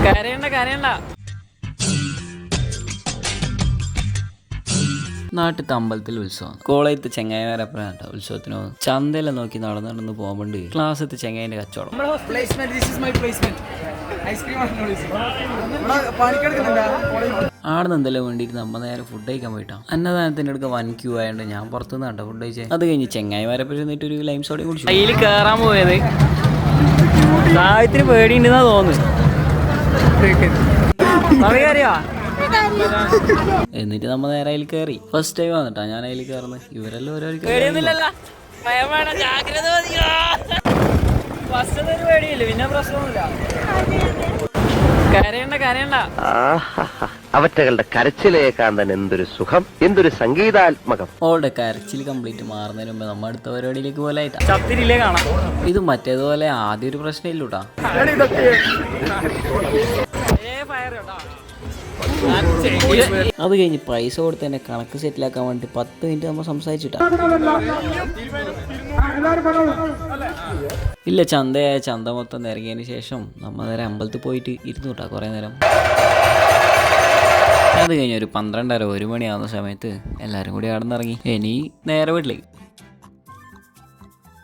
കരയണ്ട കരയണ്ട. നാട്ടിലത്തെ അമ്പലത്തിൽ ഉത്സവം. കോളേജത്തെ ചെങ്ങായിമാരപ്പഴാട്ടോ ഉത്സവത്തിന് പോകുന്നത്. ചന്തയെല്ലാം നോക്കി നടന്നു പോകുമ്പോണ്ട് ക്ലാസ്സിലത്തെ ചെങ്ങായിന്റെ കച്ചവടം. ആടുന്ന് എന്തെല്ലാം വേണ്ടിയിട്ട് നമ്മ നേരെ ഫുഡ് കഴിക്കാൻ പോയിട്ടാ. അന്നദാനത്തിന്റെ അടുക്ക 1 ക്യൂ ആയതുകൊണ്ട് ഞാൻ പുറത്തുനിന്ന് കണ്ട ഫുഡ് കഴിച്ചേ. അത് കഴിഞ്ഞ് ചെങ്ങായിമാരെ പറ്റി ഒരു ലൈം സോഡയും കുടിച്ചു. അതിൽ കയറാൻ പോയത് സാഹചര്യത്തിന് പേടിയുണ്ടെന്നാ തോന്നുന്നു. എന്നിട്ട് നമ്മ നേരെ അതിൽ കയറി. ഫസ്റ്റ് ടൈം വന്നിട്ടാ ഞാൻ അതിൽ കയറുന്നത്. ഇവരെല്ലാം ഓരോ പിന്നെ പ്രശ്നമൊന്നുമില്ല. കരയണ്ട കരയണ്ട. അവറ്റകളുടെ കരച്ചിലേക്കാൻ തന്നെ എന്തൊരു സുഖം, എന്തൊരു സംഗീതാത്മകം. ഓളുടെ കരച്ചിൽ കംപ്ലീറ്റ് മാറുന്നതിന് മുമ്പ് നമ്മ അടുത്ത പരിപാടിയിലേക്ക് പോലായിട്ടാ. ചത്തിരില്ലേ കാണാം. ഇത് മറ്റേതുപോലെ ആദ്യം ഒരു പ്രശ്നം ഇല്ലൂട്ടാ. അത് കഴിഞ്ഞ് പൈസ കൊടുത്ത് തന്നെ കണക്ക് സെറ്റിലാക്കാൻ വേണ്ടി 10 മിനിറ്റ് നമ്മൾ സംസാരിച്ചിട്ടാ. ഇല്ല, ചന്ത മൊത്തം ഇറങ്ങിയതിന് ശേഷം നമ്മൾ നേരെ അമ്പലത്തിൽ പോയിട്ട് ഇരുന്നു കേട്ടാ കുറേ നേരം. അത് കഴിഞ്ഞ് ഒരു 12:30 1 മണിയാവുന്ന സമയത്ത് എല്ലാവരും കൂടി അവിടെ നിന്ന് ഇറങ്ങി. ഇനി നേരെ വീട്ടിലേക്ക്.